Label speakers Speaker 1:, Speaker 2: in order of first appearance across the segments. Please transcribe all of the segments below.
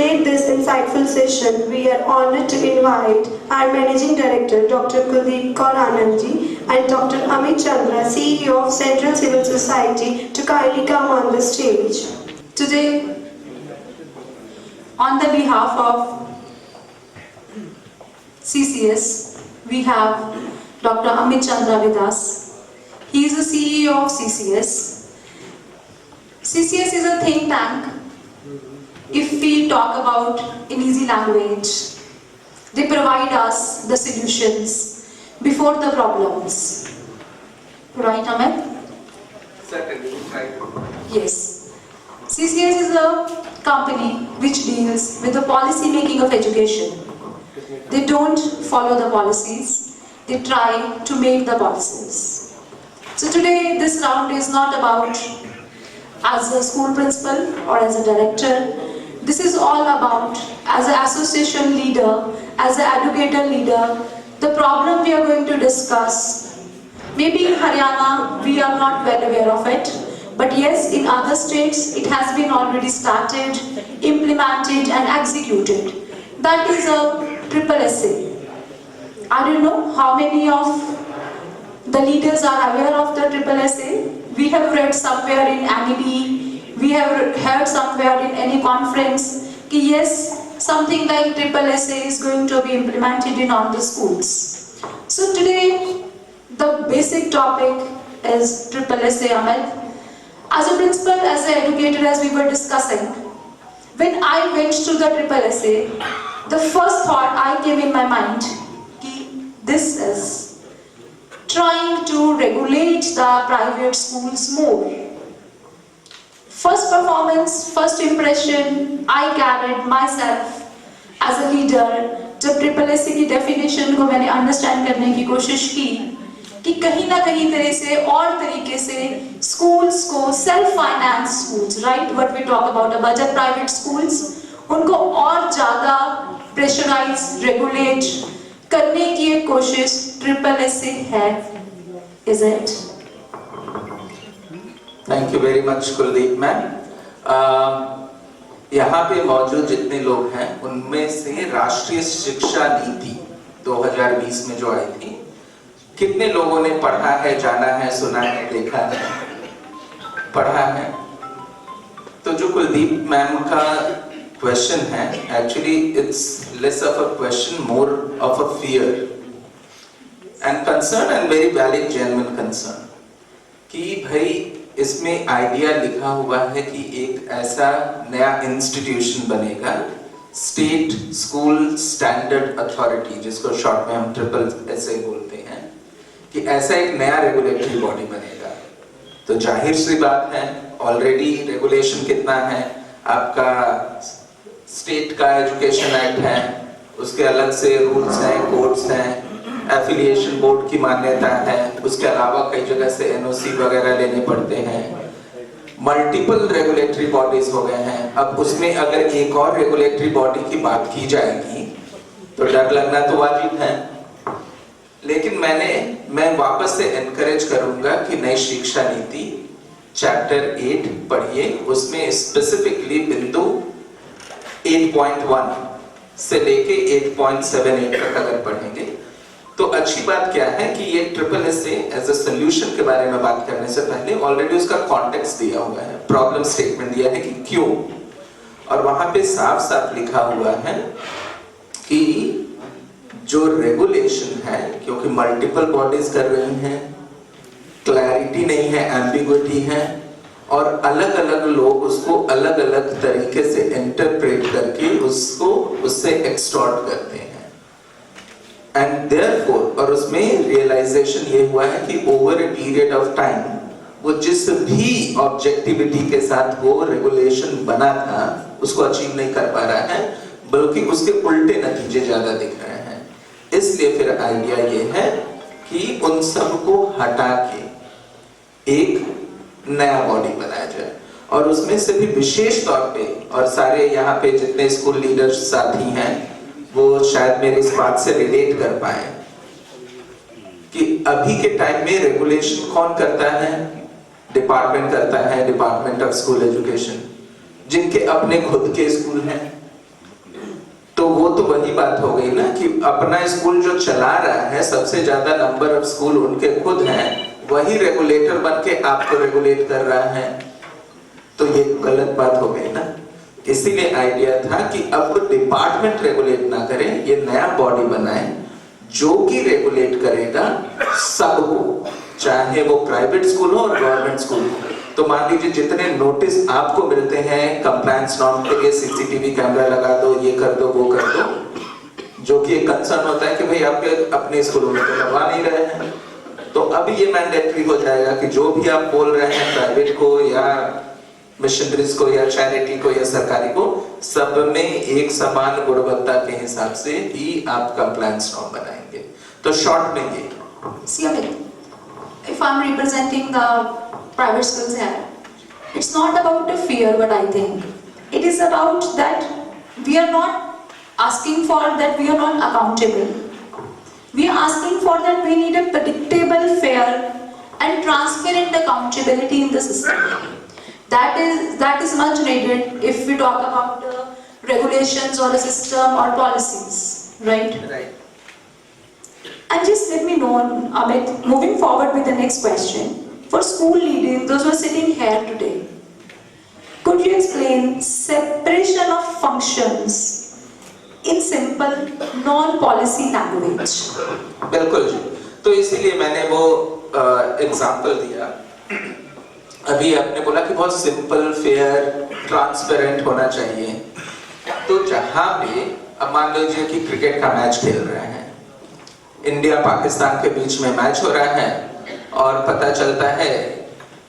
Speaker 1: lead this insightful session, we are honored to invite our Managing Director, Dr. Kuldeep Kaur Anandji, and Dr. Amit Chandra, CEO of Central Civil Society, to kindly come on the stage.
Speaker 2: Today, on the behalf of CCS, we have Dr. Amit Chandra with us. He is the CEO of CCS. CCS is a think tank. If we talk about in easy language, they provide us the solutions before the problems. Right, Amit?
Speaker 3: Certainly, right.
Speaker 2: Yes. CCS is a company which deals with the policy making of education. They don't follow the policies, they try to make the policies. So today this round is not about as a school principal or as a director. This is all about as an association leader, as an educator leader, the problem we are going to discuss. Maybe in Haryana we are not well aware of it, but yes, in other states it has been already started, implemented and executed. That is a triple SA. I don't know how many of the leaders are aware of the triple SA. We have read somewhere in NEB, we have heard somewhere in any conference that yes, something like triple SA is going to be implemented in all the schools. So today, the basic topic is triple SA, Amit. As a principal, as an educator, as we were discussing, when I went to the triple SA, the first thought I came in my mind, this is trying to regulate the private schools more. First performance, first impression, I carried myself as a leader. जब triple S की definition को मैंने understand करने की कोशिश की कि कहीं ना कहीं तरह से और तरीके से स्कूल्स को self finance schools, right, what we talk about a budget private schools, उनको और ज़्यादा प्रेशराइज, रेगुलेट करने की एक कोशिश ट्रिपल एस है. Is it?
Speaker 3: Thank you very much Kuldeep ma'am. यहाँ पे मौजूद जितने लोग हैं उनमें से राष्ट्रीय शिक्षा नीति 2020 में जो आई थी, कितने लोगों ने पढ़ा है, जाना है, सुना है, देखा है, पढ़ा है? तो जो कुलदीप मैम का क्वेश्चन है, actually it's less of a question, more of a fear and concern and very valid genuine concern कि भाई इसमें आइडिया लिखा हुआ है कि एक ऐसा नया इंस्टीट्यूशन बनेगा, स्टेट स्कूल स्टैंडर्ड अथॉरिटी, जिसको शॉर्ट में हम ट्रिपल एसए बोलते हैं, कि ऐसा एक नया रेगुलेटरी बॉडी बनेगा. तो जाहिर सी बात है, ऑलरेडी रेगुलेशन कितना है, आपका स्टेट का एजुकेशन एक्ट है, उसके अलग से रूल्स हैं, कोड्स हैं, एफिलिएशन बोर्ड की मान्यता है, उसके अलावा कई जगह से एनओसी वगैरह लेने पड़ते हैं, मल्टीपल रेगुलेटरी बॉडीज हो गए हैं. अब उसमें अगर एक और रेगुलेटरी बॉडी की बात की जाएगी तो डर लगना तो वाजिब है. लेकिन मैं वापस से एनकरेज करूंगा कि नई शिक्षा नीति चैप्टर 8 पढ़िए, उसमें स्पेसिफिकली बिंदु 8.1 से लेके 8.78 तक अगर पढ़ेंगे तो अच्छी बात क्या है कि ये triple S as a solution के बारे में बात करने से पहले ऑलरेडी उसका कॉन्टेक्स्ट दिया हुआ है, प्रॉब्लम स्टेटमेंट दिया है कि क्यों, और वहां पे साफ साफ लिखा हुआ है कि जो रेगुलेशन है, क्योंकि मल्टीपल बॉडीज कर रही हैं, क्लैरिटी नहीं है, एम्बिग्विटी है, और अलग अलग लोग उसको अलग अलग तरीके से इंटरप्रेट करके उसको उससे एक्सटॉर्ट करते हैं. एंड देयरफॉर, और उसमें रियलाइजेशन ये हुआ है कि over a period of time वो जिस भी ऑब्जेक्टिविटी के साथ वो रेगुलेशन बना था उसको अचीव नहीं कर पा रहा है, बल्कि उसके उल्टे नतीजे ज्यादा दिख रहे हैं. इसलिए फिर आइडिया ये है कि उन सबको हटा के एक नया बॉडी बनाया जाए, और उसमें से भी विशेष तौर पे, और सारे यहाँ पे जितने स्कूल लीडर्स साथी हैं वो शायद मेरी इस बात से रिलेट कर पाए कि अभी के टाइम में रेगुलेशन कौन करता है, डिपार्टमेंट करता है, डिपार्टमेंट ऑफ स्कूल एजुकेशन, जिनके अपने खुद के स्कूल हैं, बात हो गई ना कि अपना स्कूल जो चला रहा है, सबसे ज्यादा नंबर ऑफ स्कूल उनके खुद हैं, वही रेगुलेटर बन के आपको रेगुलेट कर रहा है, तो ये गलत बात हो गई ना। इसीलिए आइडिया था कि अब डिपार्टमेंट रेगुलेट ना करे, ये नया बॉडी बनाए जो कि रेगुलेट करेगा सबको, चाहे वो प्राइवेट स्कूल हो और गवर्नमेंट स्कूल हो। तो मान लीजिए जितने नोटिस आपको मिलते हैं कंप्लायंस नॉर्म के लिए, सीसीटीवी कैमरा लगा दो, ये कर दो, वो कर दो, जो कि एक कंसर्न होता है कि भाई आपके अपने स्कूलों में तो लगवा नहीं रहे हैं, तो अब ये मैंडेटरी हो जाएगा कि जो भी आप बोल रहे हैं प्राइवेट को या मिशनरीज को या चैरिटी को या सरकारी को, सब में एक समान गुणवत्ता के हिसाब से ही आप कंप्लायंस नॉर्म बनाएंगे। तो शॉर्ट में ये
Speaker 2: See, Amit, if I'm representing the private schools here, it's not about the fear what I think. It is about that we are not asking for that we are not accountable. We are asking for that we need a predictable, fair and transparent accountability in the system. That is much needed if we talk about the regulations or the system or policies, right?
Speaker 3: right.
Speaker 2: And just let me know, Amit, moving forward with the next question. For school leaders, those who are sitting here today, could you explain separation of functions in simple, non-policy language?
Speaker 3: बिल्कुल जी। तो इसीलिए मैंने वो example दिया। अभी आपने बोला कि बहुत सिंपल, फेयर, ट्रांसपेरेंट होना चाहिए। तो जहाँ पे अब मान लीजिए कि क्रिकेट का मैच खेल रहे हैं, इंडिया पाकिस्तान के बीच में मैच हो रहा है और पता चलता है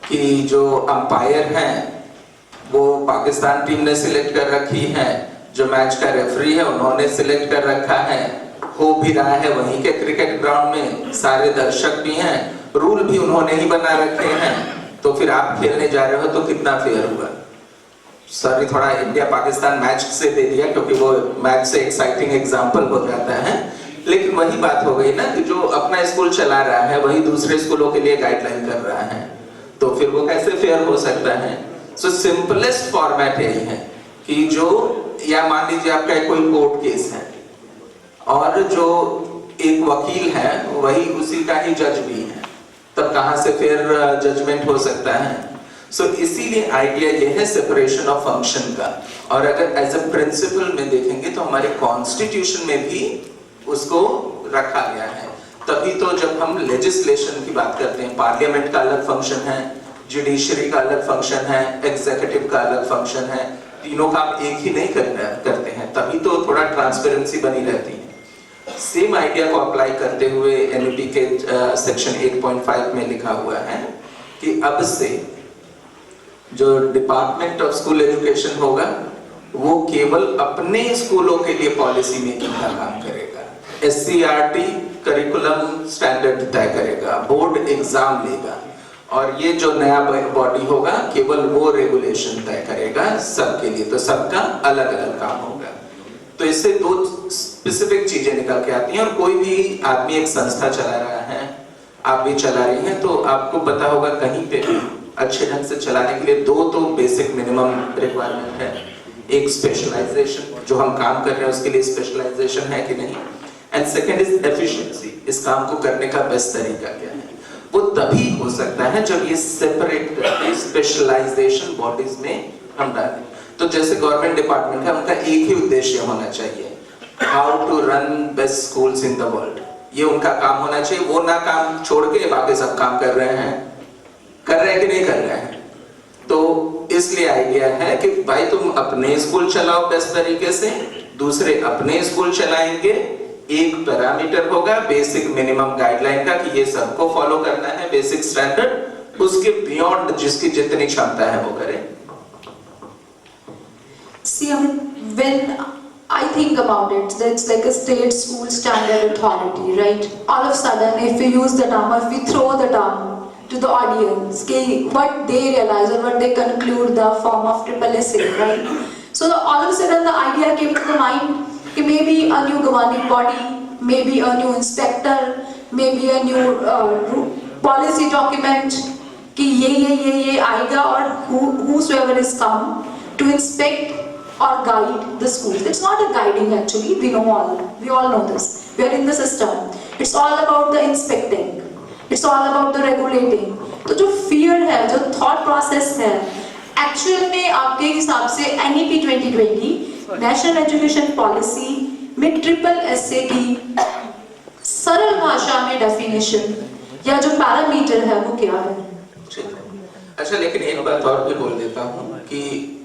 Speaker 3: कि जो अंपायर हैं वो पाकिस्तान टीम ने सिलेक्ट कर रखी है, जो मैच का रेफरी है उन्होंने सिलेक्ट कर रखा है, हो भी रहा है वहीं के क्रिकेट ग्राउंड में, सारे दर्शक भी हैं, रूल भी उन्होंने ही बना रखे हैं, तो फिर आप खेलने जा रहे हो तो कितना फेयर हुआ? सॉरी, थोड़ा इंडिया पाकिस्तान मैच से दे दिया क्योंकि वो मैच से एक्साइटिंग एग्जांपल हो जाता है, लेकिन वही बात हो गई ना कि जो अपना स्कूल चला रहा है वही दूसरे स्कूलों के लिए गाइडलाइन कर रहा है, तो फिर वो कैसे फेयर हो सकता है? सो सिंपलेस्ट फॉर्मेट यही है कि जो, या मान लीजिए आपका कोई कोर्ट केस है और जो एक वकील है वही उसी का ही जज भी है, तब कहां से फेयर जजमेंट हो सकता है? सो इसीलिए आइडिया ये है सेपरेशन ऑफ फंक्शन का। और अगर एज अ प्रिंसिपल में देखेंगे तो हमारे कॉन्स्टिट्यूशन में भी उसको रखा गया है। तभी तो जब हम लेजिस्लेशन की बात करते हैं, पार्लियामेंट का अलग फंक्शन है, जुडिशरी का अलग फंक्शन है, एग्जीक्यूटिव का अलग फंक्शन है, तीनों काम एक ही नहीं करते हैं, तभी तो थोड़ा ट्रांसपेरेंसी बनी रहती है। सेम आइडिया को अप्लाई करते हुए एनईपी के सेक्शन 8.5 में लिखा हुआ है कि अब से जो डिपार्टमेंट ऑफ स्कूल एजुकेशन होगा वो केवल अपने स्कूलों के लिए पॉलिसी मेकिंग का काम करेगा, एससीईआरटी करिकुलम स्टैंडर्ड तय करेगा, बोर्ड एग्जाम लेगा, और ये जो नया बॉडी होगा केवल वो रेगुलेशन तय करेगा सबके लिए, तो सबका अलग अलग काम होगा। तो इससे दो स्पेसिफिक चीजें निकल के आती हैं। और कोई भी आदमी एक संस्था चला रहा है, आप भी चला रही हैं, तो आपको पता होगा कहीं पे भी अच्छे ढंग से चलाने के लिए दो तो बेसिक मिनिमम रिक्वायरमेंट है। एक स्पेशलाइजेशन, जो हम काम कर रहे हैं उसके लिए स्पेशलाइजेशन है कि नहीं, एंड सेकंड इज एफिशिएंसी, इस काम को करने का बेस्ट तरीका क्या है। वो तभी हो सकता है जब ये सेपरेट करके स्पेशलाइजेशन बॉडीज में हम डालें। तो जैसे गवर्नमेंट डिपार्टमेंट है, उनका एक ही उद्देश्य होना चाहिए, how to run best schools in the world, ये उनका काम होना चाहिए। वो ना काम छोड़ के बाकी सब काम कर रहे हैं कि नहीं कर रहे हैं। तो इसलिए आइडिया है कि भाई तुम अपने स्कूल चलाओ बेस्ट तरीके से, दूसरे अपने स्कूल चलाएंगे, एक पैरामीटर होगा बेसिक मिनिमम गाइडलाइन का कि ये सबको फॉलो करना है, बेसिक स्टैंडर्ड, उसके बियॉन्ड जिसकी जितनी क्षमता है वो करें।
Speaker 2: See, I mean, when I think about it, that's like a state school standard authority, right? All of a sudden, if we use the term, if we throw the term to the audience, what they realize or what they conclude the form of SSSA, right? So all of a sudden the idea came to the mind that maybe a new governing body, maybe a new inspector, maybe a new policy document, कि ये आएगा और whosoever is come to inspect or guide the schools. It's not a guiding actually, we all know this. We are in the system. It's all about the inspecting. It's all about the regulating. तो जो fear है, जो thought process है, actual में आपके हिसाब से NEP 2020 National Education Policy में SSS की सरल भाषा में definition या जो पैरामीटर है वो क्या है?
Speaker 3: अच्छा, लेकिन एक बात और भी बोल देता हूँ कि,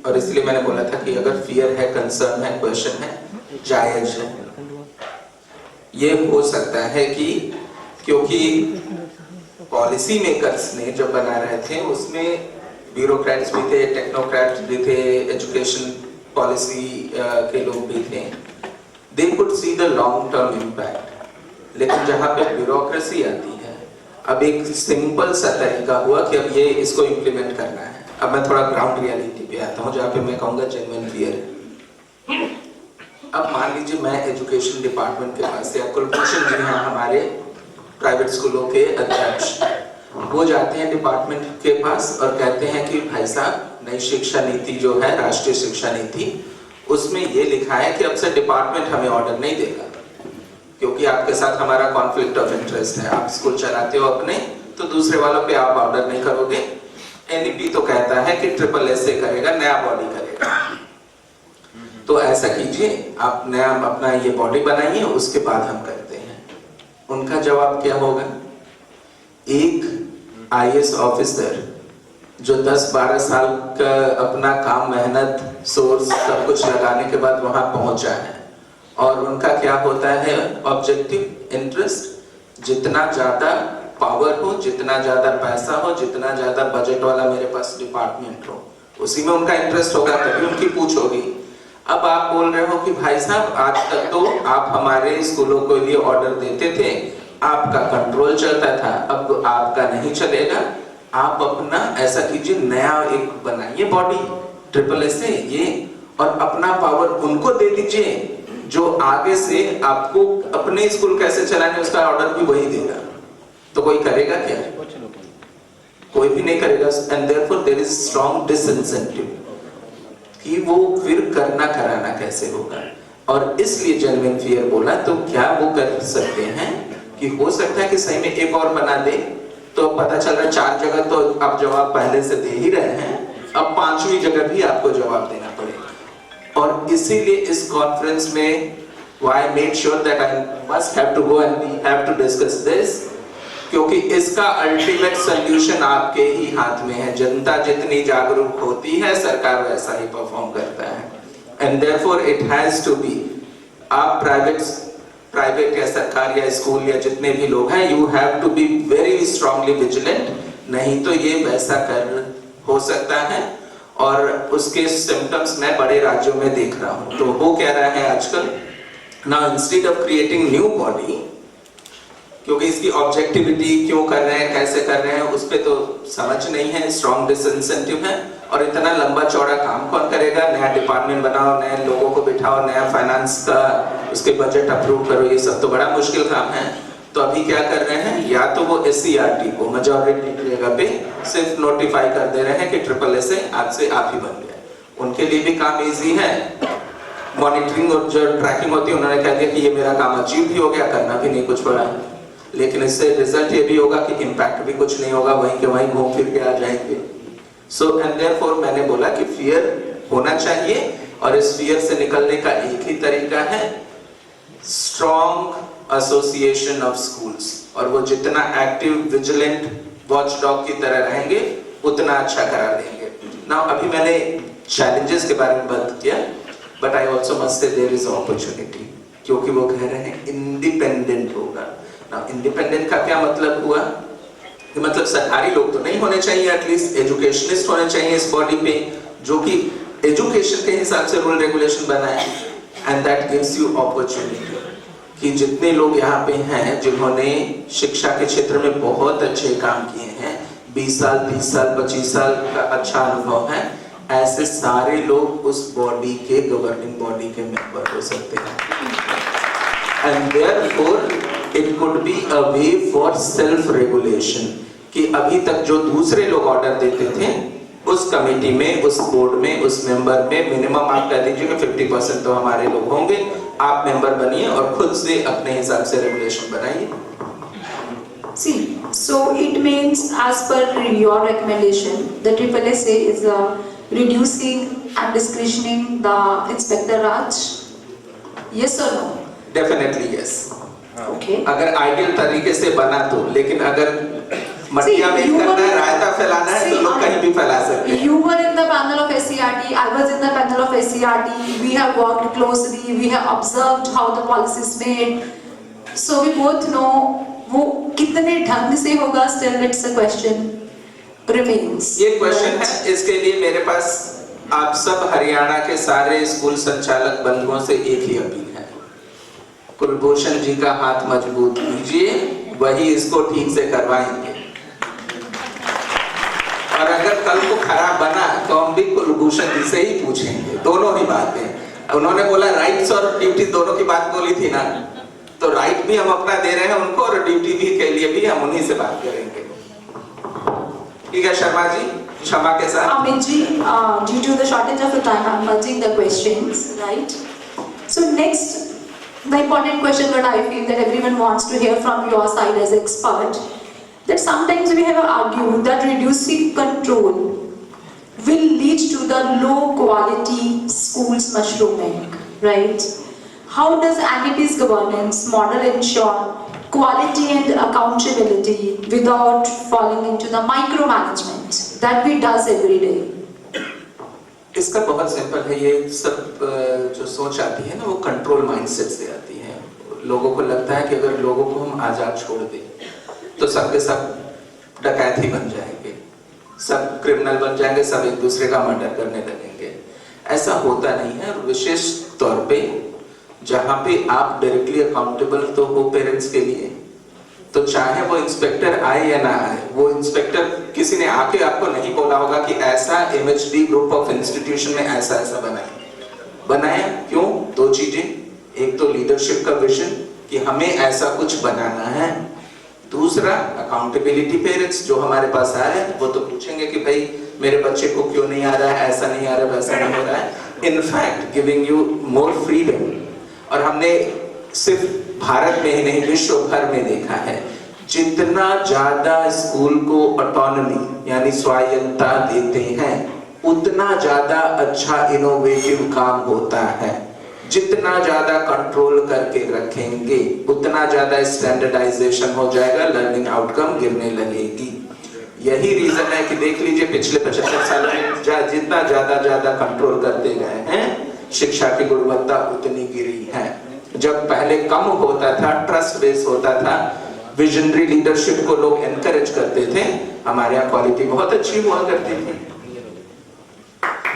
Speaker 3: और इसलिए मैंने बोला था कि अगर फियर है, कंसर्न है, क्वेश्चन है, जायज है। ये हो सकता है कि क्योंकि पॉलिसी मेकर्स ने जब बना रहे थे उसमें ब्यूरोक्रेट्स भी थे, टेक्नोक्रेट्स भी थे, एजुकेशन पॉलिसी के लोग भी थे। They could see the long term impact. लेकिन जहाँ पे ब्यूरोक्रेसी आती है, अब एक सिंपल सा तरीका हुआ कि अब ये इसको इम्प्लीमेंट करना है। अब मैं थोड़ा ग्राउंड रियलिटी पे आता हूँ जहाँ पे मैं कहूँगा जेन्युइन फियर है। अब मान लीजिए मैं एजुकेशन डिपार्टमेंट के पास से, कुलभूषण जी हैं हमारे प्राइवेट स्कूलों के अध्यक्ष, वो जाते हैं डिपार्टमेंट के पास और कहते हैं कि भाई साहब नई शिक्षा नीति जो है, राष्ट्रीय शिक्षा नीति, उसमें ये लिखा है कि अब से डिपार्टमेंट हमें ऑर्डर नहीं देगा क्योंकि आपके साथ हमारा कॉन्फ्लिक्ट ऑफ इंटरेस्ट है। आप स्कूल चलाते हो अपने, तो दूसरे वालों पे आप ऑर्डर नहीं करोगे। एनईपी तो कहता है कि SSS करेगा, नया बॉडी करेगा। तो ऐसा कीजिए, आप नया अपना ये बॉडी बनाइए, उसके बाद हम करते हैं। उनका जवाब क्या होगा? एक IAS ऑफिसर जो 10-12 साल का अपना काम, मेहनत, सोर्स सब कुछ लगाने के बाद वहां पहुंचा है, और उनका क्या होता है ऑब्जेक्टिव इंटरेस्ट, जितना ज्यादा पावर हो, जितना ज्यादा पैसा हो, जितना ज्यादा बजट वाला मेरे पास डिपार्टमेंट हो, उसी में उनका इंटरेस्ट होगा, तभी उनकी पूछ होगी। अब आप बोल रहे हो कि भाई साहब आज तक तो आप हमारे स्कूलों के लिए ऑर्डर देते थे, आपका कंट्रोल चलता था, अब आपका नहीं चलेगा। आप अपना ऐसा कीजिए, नया एक बनाइए बॉडी SSS ये, और अपना पावर उनको दे दीजिए जो आगे से आपको अपने स्कूल कैसे चलाने उसका ऑर्डर भी वही देगा। तो कोई करेगा क्या? कोई भी नहीं करेगा। And therefore there is strong disincentive कि वो फिर करना कराना कैसे होगा। और इसलिए जेन्युइन फियर बोला, तो क्या वो कर सकते हैं कि हो सकता है कि सही में एक और बना दे, तो पता चल रहा है 4 जगह तो आप जवाब पहले से दे ही रहे हैं, अब 5वीं जगह भी आपको जवाब देना पड़ेगा। और इसीलिए इस कॉन्फ्रेंस में why I made sure that I must have to go and we have to discuss this, क्योंकि इसका अल्टीमेट सॉल्यूशन आपके ही हाथ में है। जनता जितनी जागरूक होती है, सरकार वैसा ही परफॉर्म करता है। And therefore it has to be, आप प्राइवेट या सरकार या स्कूल या जितने भी लोग हैं, you have to be very strongly vigilant, नहीं तो ये वैसा कर हो सकता है। और उसके सिम्टम्स मैं बड़े राज्यों में देख रहा हूँ। तो वो कह रहा है आजकल, now instead of creating new body, क्योंकि इसकी ऑब्जेक्टिविटी क्यों कर रहे हैं, कैसे कर रहे हैं, उस पर तो समझ नहीं है, स्ट्रॉन्ग डिसइंसेंटिव है। और इतना लंबा चौड़ा काम कौन करेगा? नया डिपार्टमेंट बनाओ, नए लोगों को बिठाओ, नया फाइनेंस का उसके बजट अप्रूव करो, ये सब तो बड़ा मुश्किल काम है। तो अभी क्या कर रहे हैं, या तो वो SCERT को मेजॉरिटी की जगह पे सिर्फ नोटिफाई कर दे रहे हैं कि SSS आज से आप ही बन गए। उनके लिए भी काम इजी है, मॉनिटरिंग और जो ट्रैकिंग होती है, उन्होंने कह दिया कि ये मेरा काम अचीव भी हो गया, करना भी नहीं कुछ पड़ा। लेकिन इससे रिजल्ट ये भी होगा कि इम्पैक्ट भी कुछ नहीं होगा, वहीं के वहीं घूम फिर के आ जाएंगे। सो एंड देयरफॉर मैंने बोला कि फियर होना चाहिए, और इस फियर से निकलने का एक ही तरीका है, स्ट्रॉन्ग एसोसिएशन ऑफ स्कूल्स। और वो जितना एक्टिव, विजिलेंट, वॉचडॉग की तरह रहेंगे, उतना अच्छा करा देंगे। नाउ अभी मैंने चैलेंजेस के बारे में बात किया, but I also must say there is opportunity, क्योंकि वो कह रहे हैं इंडिपेंडेंट होगा। नाउ इंडिपेंडेंट का क्या मतलब हुआ? कि मतलब सरकारी लोग तो नहीं होने चाहिए, एटलीस्ट एजुकेशनिस्ट होने चाहिए इस बॉडी पे, जो कि एजुकेशन के हिसाब से रूल रेगुलेशन बनाए। And that gives you opportunity कि जितने लोग यहाँ पे हैं जिन्होंने शिक्षा के क्षेत्र में बहुत अच्छे काम किए हैं, 20 साल, 30 साल, 25 साल का अच्छा अनुभव है, ऐसे सारे लोग उस बॉडी के, गवर्निंग बॉडी के मेंबर हो सकते हैं। And therefore it could be a way for self regulation, कि अभी तक जो दूसरे लोग ऑर्डर देते थे उस कमेटी में, उस बोर्ड में, उस मेंबर में मिनिमम आप कह दीजिए कि 50% तो हमारे लोग होंगे। आप मेंबर बनिए और खुद से अपने हिसाब से रेगुलेशन बनाइए।
Speaker 2: See, so it means as per your recommendation, the SSSA is reducing and discretioning the Inspector Raj. Yes or no?
Speaker 3: Definitely yes.
Speaker 2: Okay.
Speaker 3: अगर आइडियल तरीके से बना तो, लेकिन अगर मटिया में करना है, रायता फैलाना है तो लोग कहीं भी फैला सकते हैं।
Speaker 2: You were in the panel of SCRT, I was in the panel of SCRT. We have worked closely, we have observed how the policy is made. So we both know वो कितने ढंग से होगा, still it's a question remains.
Speaker 3: ये question है, इसके लिए मेरे पास आप सब हरियाणा के सारे स्कूल संचालक बंधुओं से एक ही अपील है, कुलभूषण जी का हाथ मजबूत कीजिए, वही इसको ठीक से करवाएंगे। और अगर कल को खराब बना तो हम भी कुलभूषण जी से ही पूछेंगे, दोनों ही बातें। उन्होंने बोला राइट्स और ड्यूटी दोनों की बात बोली थी ना, तो राइट भी हम अपना दे रहे हैं उनको और ड्यूटी भी के लिए भी हम उन्हीं से बात करेंगे। ठीक है शर्मा जी, क्षमा के साथ।
Speaker 2: Amit ji, due to the shortage of time, I'm merging the questions, right? So next, the important question that I feel that everyone wants to hear from your side as expert, that sometimes we have argued that reducing control will lead to the low quality schools mushrooming, right? How does NEP's governance model ensure quality and accountability without falling into the micromanagement that we does every day?
Speaker 3: इसका बहुत simple है, ये सब जो सोच आती है ना वो कंट्रोल माइंडसेट से आती है। लोगों को लगता है कि अगर लोगों को हम आजाद छोड़ दें तो सबके सब डकैत ही बन जाएंगे, सब क्रिमिनल बन जाएंगे, सब एक दूसरे का मर्डर करने लगेंगे। ऐसा होता नहीं है। विशेष तौर पे जहाँ पे आप डायरेक्टली अकाउंटेबल तो हो पेरेंट्स के लिए, तो चाहे वो इंस्पेक्टर आए या ना आए, वो इंस्पेक्टर किसी ने आके आपको नहीं बोला होगा कि ऐसा MHD ग्रुप ऑफ इंस्टीट्यूशन में ऐसा ऐसा बनाया। क्यों? दो चीजें, एक तो लीडरशिप का विजन कि हमें ऐसा कुछ बनाना है, दूसरा अकाउंटेबिलिटी। पेरेंट्स जो हमारे पास आ रहे हैं वो तो पूछेंगे कि भाई मेरे बच्चे को क्यों नहीं आ रहा है, ऐसा नहीं आ रहा, वैसा नहीं हो रहा है। In fact giving you more freedom. और हमने सिर्फ भारत में ही नहीं विश्व भर में देखा है, जितना ज्यादा स्कूल को ऑटोनॉमी यानी स्वायत्तता देते हैं उतना ज्यादा अच्छा इनोवेटिव काम होता है। जितना ज्यादा कंट्रोल करके रखेंगे उतना ज्यादा स्टैंडर्डाइजेशन हो जाएगा, लर्निंग आउटकम गिरने लगेगी। यही रीजन है कि देख लीजिए पिछले 75 साल में जितना ज्यादा कंट्रोल करते गए हैं शिक्षा की गुणवत्ता उतनी गिरी है। जब पहले कम होता था, ट्रस्ट बेस होता था, विजनरी लीडरशिप को लोग एनकरेज करते थे, हमारे यहाँ क्वालिटी बहुत अच्छी हुआ करती थी।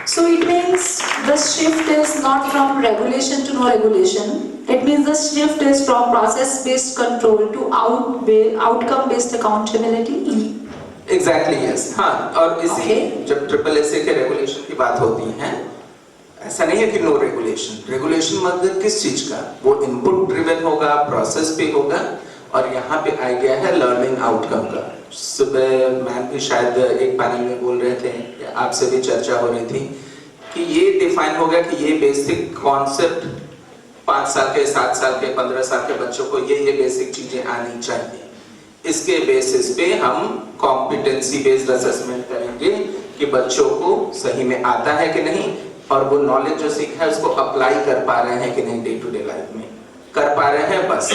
Speaker 2: So it means the shift is not from regulation to no regulation. It means the shift is from process-based control to outcome-based accountability.
Speaker 3: Exactly yes. हाँ, और इसी जब SSSA के रेगुलेशन की बात होती है, ऐसा नहीं है कि नो रेगुलेशन। रेगुलेशन मतलब किस चीज का? वो इनपुट ड्रिवन होगा, प्रोसेस पे होगा, और यहाँ पे आइडिया है लर्निंग आउटकम का। सुबह मैम भी शायद एक पैनल में बोल रहे थे, आपसे भी चर्चा हो रही थी कि ये डिफाइन हो गया कि ये बेसिक कॉन्सेप्ट 5 साल के, 7 साल के, 15 साल के बच्चों को ये बेसिक चीजें आनी चाहिए। इसके बेसिस पे हम कॉम्पिटेंसी बेस्ड असेसमेंट करेंगे कि बच्चों को सही में आता है कि नहीं, और वो नॉलेज जो सीखा है उसको अप्लाई कर पा रहे हैं कि नहीं, डे टू डे लाइफ में कर पा रहे हैं, बस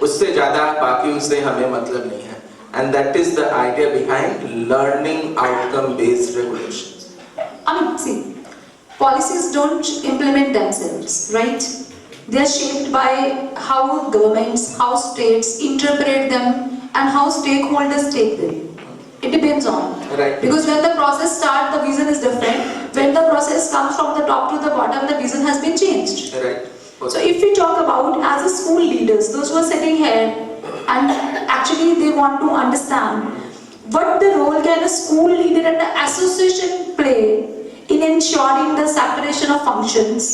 Speaker 3: उससे ज्यादा बाकी उससे हमें मतलब नहीं है। And that is the idea behind learning outcome based regulations.
Speaker 2: I mean, see, policies don't implement themselves, right? They are shaped by how governments, how states interpret them and how stakeholders take them. It depends on.
Speaker 3: Right.
Speaker 2: Because when the process starts, the vision is different. When the process comes from the top to the bottom, the vision has been changed.
Speaker 3: Right. Okay.
Speaker 2: So if we talk about as a school leaders, those who are sitting here and actually they want to understand what the role can a school leader and the association play in ensuring the separation of functions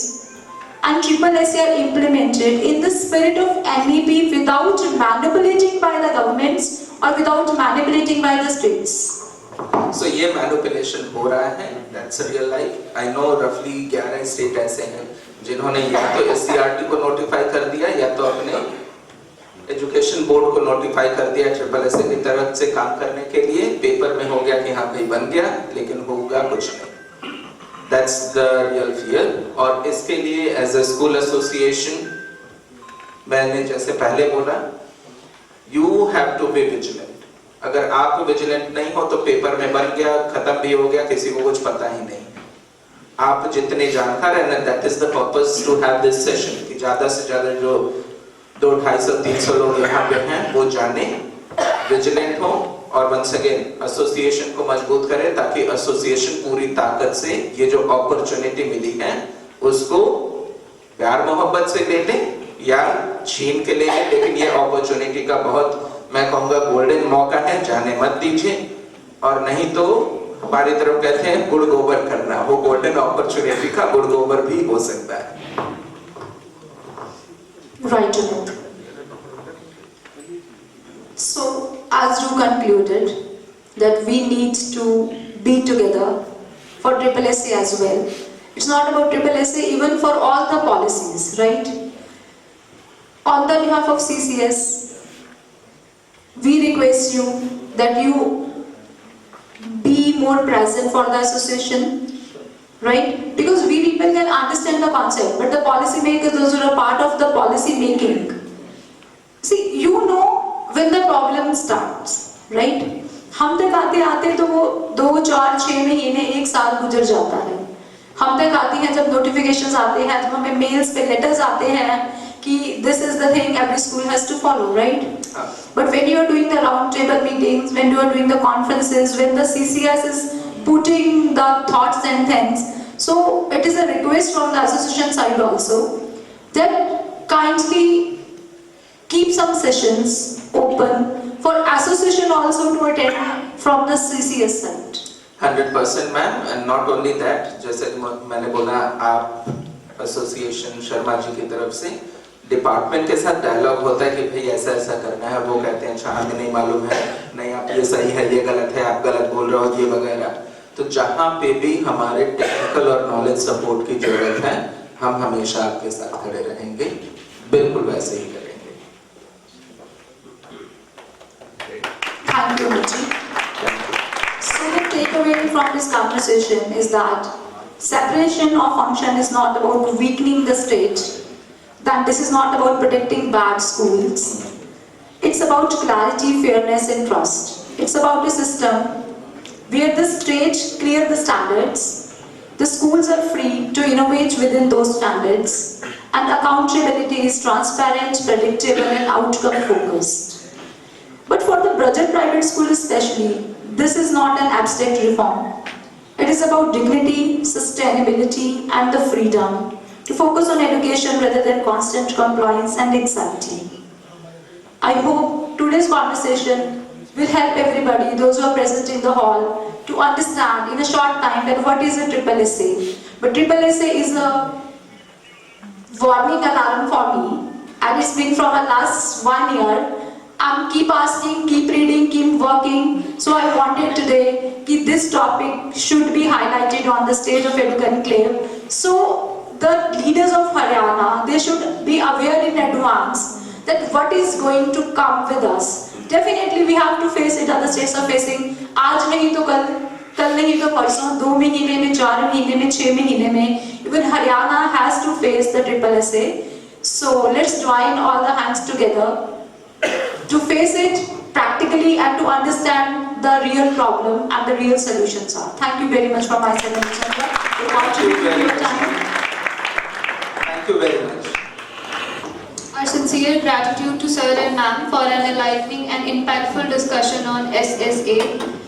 Speaker 2: and SSSA are implemented in the spirit of NEP without manipulating by the governments or without manipulating by the states.
Speaker 3: सो ये manipulation हो रहा है, that's real life. I know रफली 11 state ऐसे हैं जिन्होंने या तो SCRT को नोटिफाई कर दिया या तो अपने एजुकेशन बोर्ड को नोटिफाई कर दिया SSS की तरफ से काम करने के लिए। पेपर में हो गया कि हाँ भाई बन गया, लेकिन होगा कुछ नहीं। That's the real fear. और इसके लिए एज अ स्कूल एसोसिएशन मैंने जैसे पहले बोला, you have to be vigilant. अगर आप विजिलेंट नहीं हो तो पेपर में बन गया, खत्म भी हो गया, किसी को कुछ पता ही नहीं। आप जितने जानकार हैं, that is the purpose to have this session, कि ज्यादा से ज्यादा जो 200-250-300 लोग यहाँ पे हैं वो जाने, विजिलेंट हो और वंस अगेन एसोसिएशन को मजबूत करें, ताकि एसोसिएशन पूरी ताकत से ये जो अपॉर्चुनिटी मिली है उसको प्यार मोहब्बत से ले ले या छीन के ले ले, लेकिन ये अपॉर्चुनिटी का बहुत, मैं कहूँगा, गोल्डन मौका है, जाने मत दीजिए। और नहीं तो हमारी तरफ कहते हैं गुड़ गोबर करना, वो गोल्डन अपॉर्चुनिटी का गुड़ गोबर भी हो सकता है।
Speaker 2: Right, Amit. So, as you concluded that we need to be together for SSS as well. It's not about SSS, even for all the policies, right? On the behalf of CCS, we request you that you be more present for the association, right? Because we people can understand the concept, but the policy makers, those who are part of the policy making, see, you know when the problem starts, right? हम तक आते आते तो वो 2, 4, 6 महीने, 1 साल गुजर जाता है। हम तक आती हैं जब नोटिफिकेशंस आते हैं, जब हमें मेल्स पे लेटर्स आते हैं कि this is the thing every school has to follow, right? But when you are doing the round table meetings, when you are doing the conferences, when the CCS is putting the thoughts and things, so it is a request from the association side also that kindly keep some sessions open for association also to attend from the CCS side.
Speaker 3: 100% ma'am, and not only that, जैसे मैंने बोला, आप association Sharma ji की तरफ से department के साथ dialogue होता है कि भाई ऐसा ऐसा करना है, वो कहते हैं अच्छा हमें नहीं मालूम है, नहीं आप ये सही है, ये गलत है, आप गलत बोल रहे हो, ये वगैरह। तो जहाँ पे भी हमारे टेक्निकल और नॉलेज सपोर्ट की जरूरत है, हम हमेशा आपके साथ खड़े रहेंगे, बिल्कुल वैसे ही करेंगे।
Speaker 2: Thank you, Ruchi. So the takeaway from this conversation is that separation of function is not about weakening the state, that this is not about protecting bad schools. It's about clarity, fairness and trust. It's about a system where the state clear the standards, the schools are free to innovate within those standards, and accountability is transparent, predictable and outcome focused. But for the budget private school especially, this is not an abstract reform. It is about dignity, sustainability and the freedom to focus on education rather than constant compliance and anxiety. I hope today's conversation will help everybody, those who are present in the hall, to understand in a short time that what is a SSS. But SSS is a warning alarm for me, and it's been from the last 1 year. I'm keep asking, keep reading, keep working. So I wanted today that this topic should be highlighted on the stage of EduConclave. So the leaders of Haryana, they should be aware in advance that what is going to come with us. Definitely we have to face it, other states are facing. आज नहीं तो कल नहीं तो परसों, 2 महीने में, 4 महीने में, 6 महीने में, even Haryana has to face the SSS. So let's join all the hands together to face it practically and to understand the real problem and the real solutions are. Thank you very much for my side, Chandra, for contributing your time.
Speaker 3: Thank you very much.
Speaker 4: Our sincere gratitude to Sir and Ma'am for an enlightening and impactful discussion on SSA.